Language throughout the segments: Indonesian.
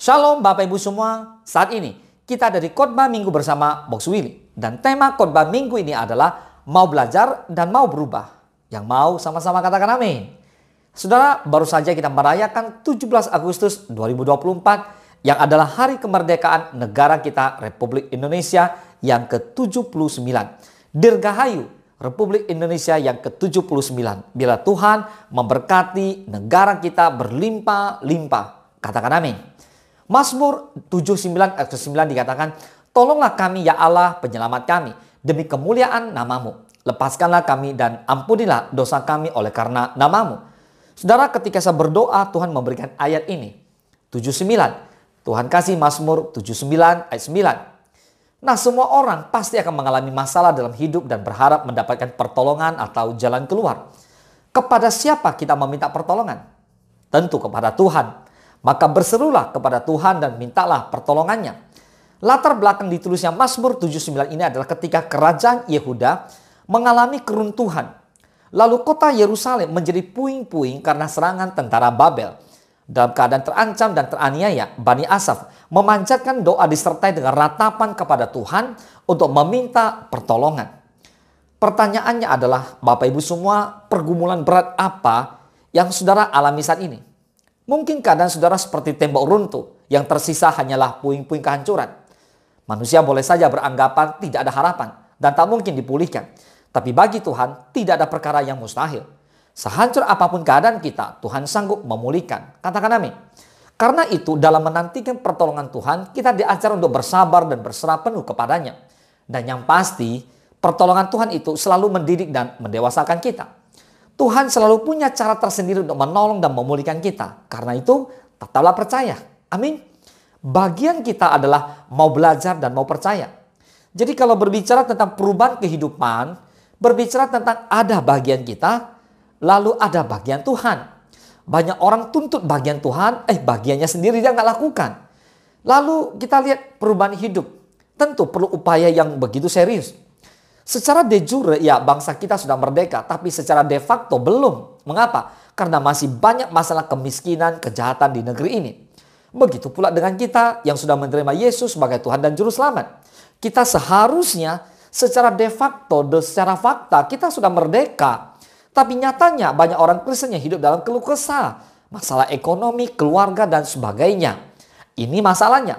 Shalom Bapak Ibu semua, saat ini kita ada di khotbah minggu bersama Box Willy. Dan tema khotbah minggu ini adalah mau belajar dan mau berubah. Yang mau sama-sama katakan amin. Saudara, baru saja kita merayakan 17 Agustus 2024 yang adalah hari kemerdekaan negara kita Republik Indonesia yang ke-79. Dirgahayu Republik Indonesia yang ke-79. Bila Tuhan memberkati negara kita berlimpah-limpah. Katakan amin. Mazmur 79 ayat 9 dikatakan, "Tolonglah kami ya Allah penyelamat kami, demi kemuliaan namamu. Lepaskanlah kami dan ampunilah dosa kami oleh karena namamu." Saudara, ketika saya berdoa, Tuhan memberikan ayat ini. 79. Tuhan kasih Mazmur 79 ayat 9. Nah, semua orang pasti akan mengalami masalah dalam hidup dan berharap mendapatkan pertolongan atau jalan keluar. Kepada siapa kita meminta pertolongan? Tentu kepada Tuhan. Maka berserulah kepada Tuhan dan mintalah pertolongannya. Latar belakang ditulisnya Mazmur 79 ini adalah ketika kerajaan Yehuda mengalami keruntuhan. Lalu kota Yerusalem menjadi puing-puing karena serangan tentara Babel. Dalam keadaan terancam dan teraniaya, Bani Asaf memanjatkan doa disertai dengan ratapan kepada Tuhan untuk meminta pertolongan. Pertanyaannya adalah, Bapak Ibu semua, pergumulan berat apa yang saudara alami saat ini? Mungkin keadaan saudara seperti tembok runtuh yang tersisa hanyalah puing-puing kehancuran. Manusia boleh saja beranggapan tidak ada harapan dan tak mungkin dipulihkan. Tapi bagi Tuhan tidak ada perkara yang mustahil. Sehancur apapun keadaan kita, Tuhan sanggup memulihkan. Katakan amin. Karena itu dalam menantikan pertolongan Tuhan, kita diajar untuk bersabar dan berserah penuh kepadanya. Dan yang pasti, pertolongan Tuhan itu selalu mendidik dan mendewasakan kita. Tuhan selalu punya cara tersendiri untuk menolong dan memulihkan kita. Karena itu, tetaplah percaya. Amin. Bagian kita adalah mau belajar dan mau percaya. Jadi kalau berbicara tentang perubahan kehidupan, berbicara tentang ada bagian kita, lalu ada bagian Tuhan. Banyak orang tuntut bagian Tuhan, bagiannya sendiri dia nggak lakukan. Lalu kita lihat perubahan hidup. Tentu perlu upaya yang begitu serius. Secara de jure, ya bangsa kita sudah merdeka, tapi secara de facto belum. Mengapa? Karena masih banyak masalah kemiskinan, kejahatan di negeri ini. Begitu pula dengan kita yang sudah menerima Yesus sebagai Tuhan dan Juru Selamat. Kita seharusnya secara de facto, secara fakta, kita sudah merdeka. Tapi nyatanya banyak orang Kristen yang hidup dalam keluh kesah, masalah ekonomi, keluarga, dan sebagainya. Ini masalahnya.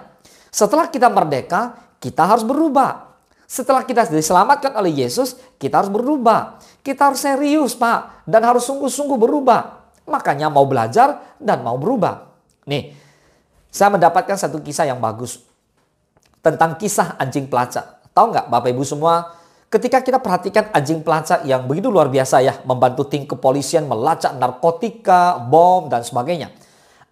Setelah kita merdeka, kita harus berubah. Setelah kita diselamatkan oleh Yesus, kita harus berubah. Kita harus serius, Pak. Dan harus sungguh-sungguh berubah. Makanya mau belajar dan mau berubah. Nih, saya mendapatkan satu kisah yang bagus. Tentang kisah anjing pelacak. Tahu nggak Bapak Ibu semua? Ketika kita perhatikan anjing pelacak yang begitu luar biasa ya. Membantu tim kepolisian melacak narkotika, bom, dan sebagainya.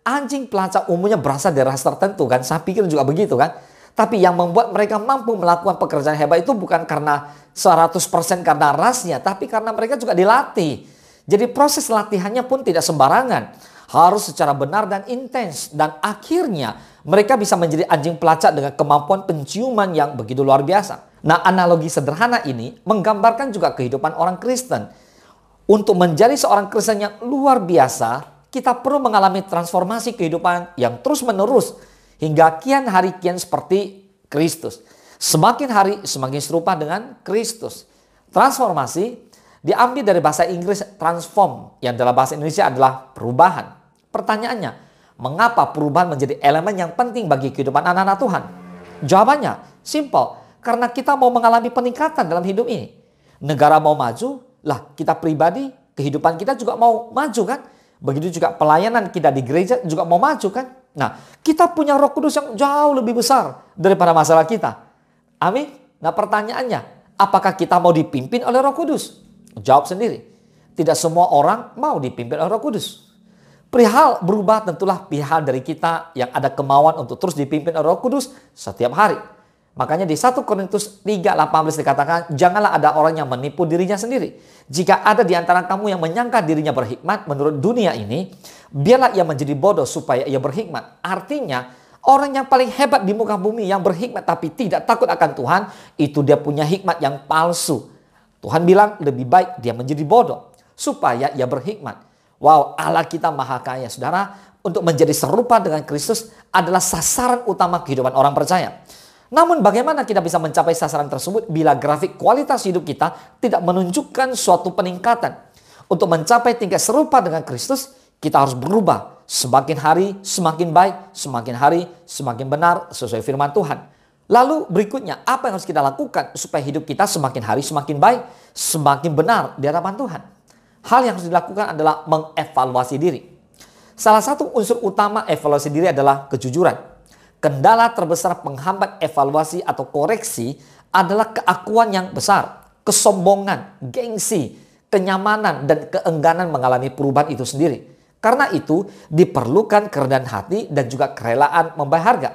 Anjing pelacak umumnya berasal dari ras tertentu kan. Saya pikir juga begitu kan. Tapi yang membuat mereka mampu melakukan pekerjaan hebat itu bukan karena 100% karena rasnya, tapi karena mereka juga dilatih. Jadi proses latihannya pun tidak sembarangan. Harus secara benar dan intens. Dan akhirnya mereka bisa menjadi anjing pelacak dengan kemampuan penciuman yang begitu luar biasa. Nah, analogi sederhana ini menggambarkan juga kehidupan orang Kristen. Untuk menjadi seorang Kristen yang luar biasa, kita perlu mengalami transformasi kehidupan yang terus-menerus. Hingga kian hari kian seperti Kristus. Semakin hari semakin serupa dengan Kristus. Transformasi diambil dari bahasa Inggris transform. Yang dalam bahasa Indonesia adalah perubahan. Pertanyaannya, mengapa perubahan menjadi elemen yang penting bagi kehidupan anak-anak Tuhan? Jawabannya simple. Karena kita mau mengalami peningkatan dalam hidup ini. Negara mau maju, lah kita pribadi, kehidupan kita juga mau maju kan? Begitu juga pelayanan kita di gereja juga mau maju kan? Nah, kita punya Roh Kudus yang jauh lebih besar daripada masalah kita. Amin. Nah, pertanyaannya, apakah kita mau dipimpin oleh Roh Kudus? Jawab sendiri. Tidak semua orang mau dipimpin oleh Roh Kudus. Perihal berubah tentulah pihak dari kita yang ada kemauan untuk terus dipimpin oleh Roh Kudus setiap hari. Makanya di 1 Korintus 3:18 dikatakan, janganlah ada orang yang menipu dirinya sendiri. Jika ada di antara kamu yang menyangka dirinya berhikmat menurut dunia ini, biarlah ia menjadi bodoh supaya ia berhikmat. Artinya, orang yang paling hebat di muka bumi yang berhikmat tapi tidak takut akan Tuhan, itu dia punya hikmat yang palsu. Tuhan bilang lebih baik dia menjadi bodoh supaya ia berhikmat. Wow, Allah kita maha kaya. Saudara, untuk menjadi serupa dengan Kristus adalah sasaran utama kehidupan orang percaya. Namun bagaimana kita bisa mencapai sasaran tersebut bila grafik kualitas hidup kita tidak menunjukkan suatu peningkatan? Untuk mencapai tingkat serupa dengan Kristus, kita harus berubah. Semakin hari semakin baik, semakin hari semakin benar sesuai firman Tuhan. Lalu berikutnya, apa yang harus kita lakukan supaya hidup kita semakin hari semakin baik, semakin benar di hadapan Tuhan? Hal yang harus dilakukan adalah mengevaluasi diri. Salah satu unsur utama evaluasi diri adalah kejujuran. Kendala terbesar penghambat evaluasi atau koreksi adalah keakuan yang besar, kesombongan, gengsi, kenyamanan, dan keengganan mengalami perubahan itu sendiri. Karena itu diperlukan kerendahan hati dan juga kerelaan membayar harga.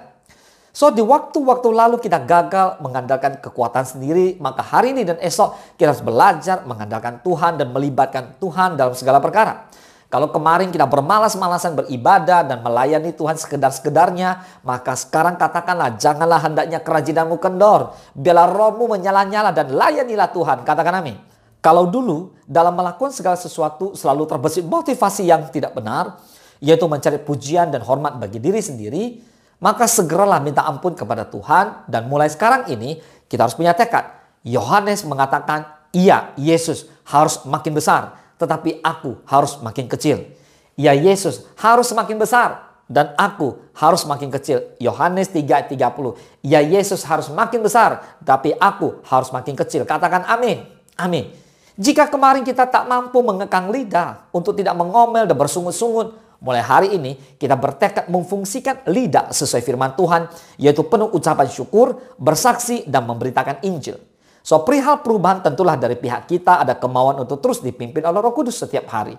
So di waktu-waktu lalu kita gagal mengandalkan kekuatan sendiri, maka hari ini dan esok kita harus belajar mengandalkan Tuhan dan melibatkan Tuhan dalam segala perkara. Kalau kemarin kita bermalas-malasan beribadah dan melayani Tuhan sekedar-sekedarnya, maka sekarang katakanlah, janganlah hendaknya kerajinanmu kendor. Biarlah rohmu menyala-nyala dan layanilah Tuhan. Katakan amin. Kalau dulu dalam melakukan segala sesuatu selalu terbesit motivasi yang tidak benar, yaitu mencari pujian dan hormat bagi diri sendiri, maka segeralah minta ampun kepada Tuhan. Dan mulai sekarang ini kita harus punya tekad. Yohanes mengatakan, iya, Yesus harus makin besar, tetapi aku harus makin kecil. Ya, Yesus harus semakin besar dan aku harus makin kecil. Yohanes 3:30. Ya, Yesus harus makin besar, tapi aku harus makin kecil. Katakan amin. Amin. Jika kemarin kita tak mampu mengekang lidah untuk tidak mengomel dan bersungut-sungut, mulai hari ini kita bertekad memfungsikan lidah sesuai firman Tuhan, yaitu penuh ucapan syukur, bersaksi, dan memberitakan Injil. So, perihal perubahan tentulah dari pihak kita ada kemauan untuk terus dipimpin oleh Roh Kudus setiap hari.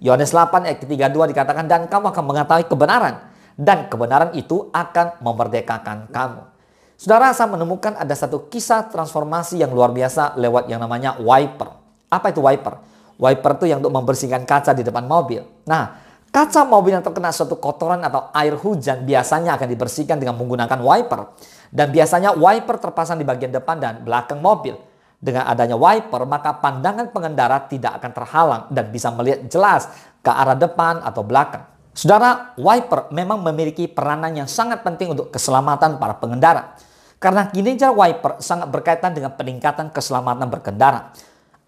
Yohanes 8 ayat 32 dikatakan, dan kamu akan mengetahui kebenaran, dan kebenaran itu akan memerdekakan kamu. Saudara, saya menemukan ada satu kisah transformasi yang luar biasa lewat yang namanya wiper. Apa itu wiper? Wiper itu yang untuk membersihkan kaca di depan mobil. Nah, kaca mobil yang terkena suatu kotoran atau air hujan biasanya akan dibersihkan dengan menggunakan wiper. Dan biasanya wiper terpasang di bagian depan dan belakang mobil. Dengan adanya wiper, maka pandangan pengendara tidak akan terhalang dan bisa melihat jelas ke arah depan atau belakang. Saudara, wiper memang memiliki peranan yang sangat penting untuk keselamatan para pengendara. Karena kinerja wiper sangat berkaitan dengan peningkatan keselamatan berkendara.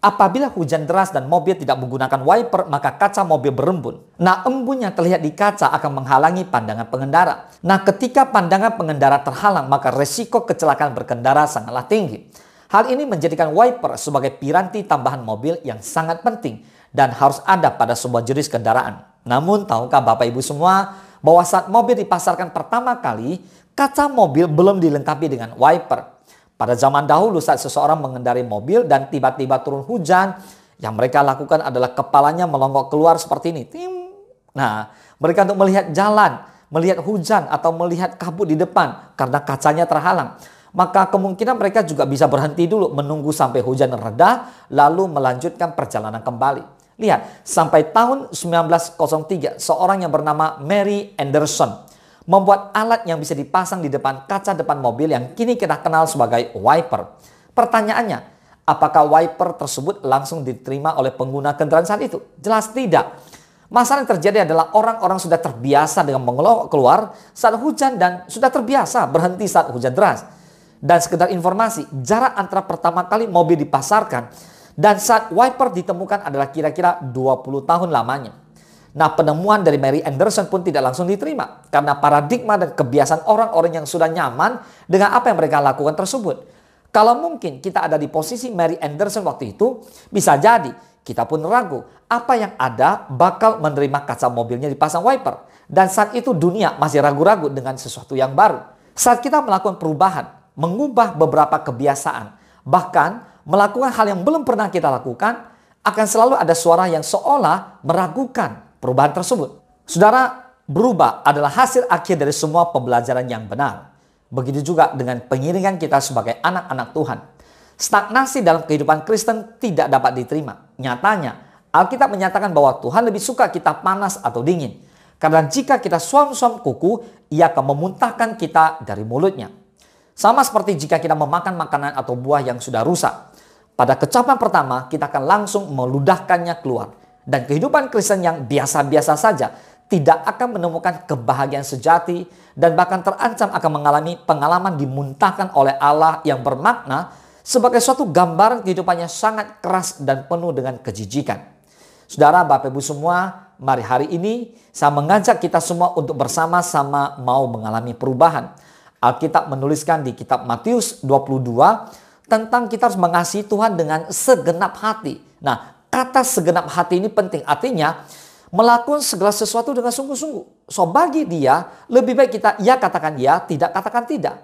Apabila hujan deras dan mobil tidak menggunakan wiper, maka kaca mobil berembun. Nah, embun yang terlihat di kaca akan menghalangi pandangan pengendara. Nah, ketika pandangan pengendara terhalang, maka resiko kecelakaan berkendara sangatlah tinggi. Hal ini menjadikan wiper sebagai piranti tambahan mobil yang sangat penting dan harus ada pada semua jenis kendaraan. Namun, tahukah Bapak Ibu semua bahwa saat mobil dipasarkan pertama kali, kaca mobil belum dilengkapi dengan wiper. Pada zaman dahulu saat seseorang mengendarai mobil dan tiba-tiba turun hujan, yang mereka lakukan adalah kepalanya melonggok keluar seperti ini. Nah, mereka untuk melihat jalan, melihat hujan atau melihat kabut di depan karena kacanya terhalang. Maka kemungkinan mereka juga bisa berhenti dulu menunggu sampai hujan reda lalu melanjutkan perjalanan kembali. Lihat, sampai tahun 1903 seorang yang bernama Mary Anderson membuat alat yang bisa dipasang di depan kaca depan mobil yang kini kita kenal sebagai wiper. Pertanyaannya, apakah wiper tersebut langsung diterima oleh pengguna kendaraan saat itu? Jelas tidak. Masalah yang terjadi adalah orang-orang sudah terbiasa dengan mengelok keluar saat hujan dan sudah terbiasa berhenti saat hujan deras. Dan sekedar informasi, jarak antara pertama kali mobil dipasarkan dan saat wiper ditemukan adalah kira-kira 20 tahun lamanya. Nah, penemuan dari Mary Anderson pun tidak langsung diterima karena paradigma dan kebiasaan orang-orang yang sudah nyaman dengan apa yang mereka lakukan tersebut. Kalau mungkin kita ada di posisi Mary Anderson waktu itu, bisa jadi kita pun ragu apa yang ada bakal menerima kaca mobilnya dipasang wiper. Dan saat itu dunia masih ragu-ragu dengan sesuatu yang baru. Saat kita melakukan perubahan, mengubah beberapa kebiasaan, bahkan melakukan hal yang belum pernah kita lakukan, akan selalu ada suara yang seolah meragukan perubahan tersebut. Saudara, berubah adalah hasil akhir dari semua pembelajaran yang benar. Begitu juga dengan pengiringan kita sebagai anak-anak Tuhan. Stagnasi dalam kehidupan Kristen tidak dapat diterima. Nyatanya, Alkitab menyatakan bahwa Tuhan lebih suka kita panas atau dingin. Karena jika kita suam-suam kuku, Ia akan memuntahkan kita dari mulutnya. Sama seperti jika kita memakan makanan atau buah yang sudah rusak. Pada kecapan pertama, kita akan langsung meludahkannya keluar. Dan kehidupan Kristen yang biasa-biasa saja tidak akan menemukan kebahagiaan sejati, dan bahkan terancam akan mengalami pengalaman dimuntahkan oleh Allah yang bermakna sebagai suatu gambaran kehidupannya sangat keras dan penuh dengan kejijikan. Saudara, Bapak Ibu semua, mari hari ini saya mengajak kita semua untuk bersama-sama mau mengalami perubahan. Alkitab menuliskan di kitab Matius 22 tentang kita harus mengasihi Tuhan dengan segenap hati. Nah, kata segenap hati ini penting, artinya melakukan segala sesuatu dengan sungguh-sungguh. So bagi dia, lebih baik kita ya katakan ya, tidak katakan tidak.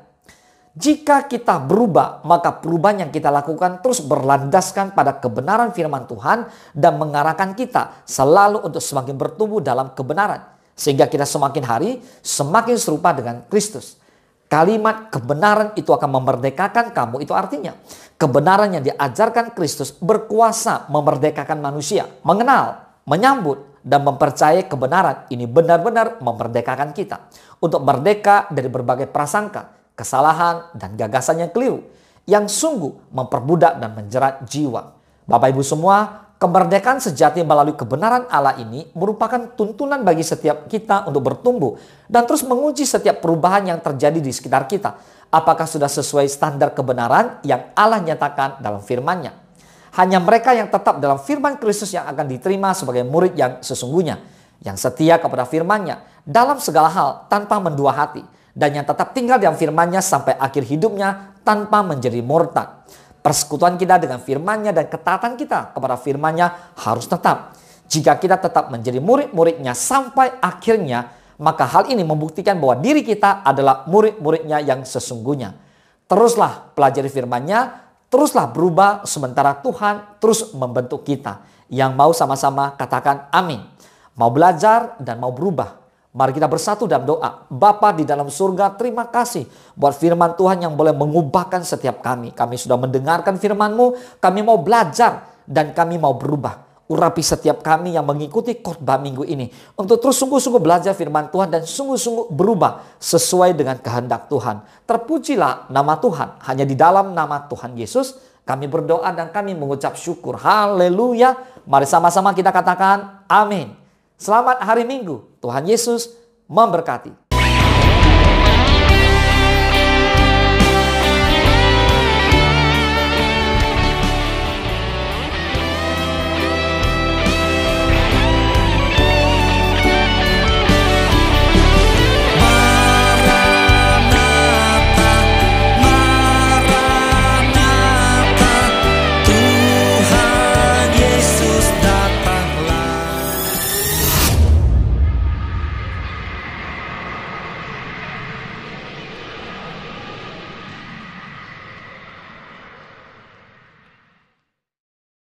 Jika kita berubah, maka perubahan yang kita lakukan terus berlandaskan pada kebenaran firman Tuhan dan mengarahkan kita selalu untuk semakin bertumbuh dalam kebenaran. Sehingga kita semakin hari semakin serupa dengan Kristus. Kalimat kebenaran itu akan memerdekakan kamu, itu artinya kebenaran yang diajarkan Kristus berkuasa memerdekakan manusia, mengenal, menyambut, dan mempercayai kebenaran ini benar-benar memerdekakan kita untuk merdeka dari berbagai prasangka, kesalahan, dan gagasan yang keliru yang sungguh memperbudak dan menjerat jiwa. Bapak Ibu semua, kemerdekaan sejati melalui kebenaran Allah ini merupakan tuntunan bagi setiap kita untuk bertumbuh dan terus menguji setiap perubahan yang terjadi di sekitar kita. Apakah sudah sesuai standar kebenaran yang Allah nyatakan dalam firman-Nya? Hanya mereka yang tetap dalam firman Kristus yang akan diterima sebagai murid yang sesungguhnya, yang setia kepada firman-Nya dalam segala hal tanpa mendua hati, dan yang tetap tinggal dalam firman-Nya sampai akhir hidupnya tanpa menjadi murtad. Persekutuan kita dengan firman-Nya dan ketaatan kita kepada firman-Nya harus tetap. Jika kita tetap menjadi murid-murid-Nya sampai akhirnya, maka hal ini membuktikan bahwa diri kita adalah murid-murid-Nya yang sesungguhnya. Teruslah pelajari firman-Nya, teruslah berubah sementara Tuhan terus membentuk kita. Yang mau sama-sama katakan amin. Mau belajar dan mau berubah. Mari kita bersatu dalam doa. Bapa di dalam surga, terima kasih buat firman Tuhan yang boleh mengubahkan setiap kami. Kami sudah mendengarkan firman-Mu, kami mau belajar dan kami mau berubah. Urapi setiap kami yang mengikuti khotbah minggu ini untuk terus sungguh-sungguh belajar firman Tuhan dan sungguh-sungguh berubah sesuai dengan kehendak Tuhan. Terpujilah nama Tuhan. Hanya di dalam nama Tuhan Yesus kami berdoa dan kami mengucap syukur. Haleluya. Mari sama-sama kita katakan amin. Selamat hari Minggu. Tuhan Yesus memberkati.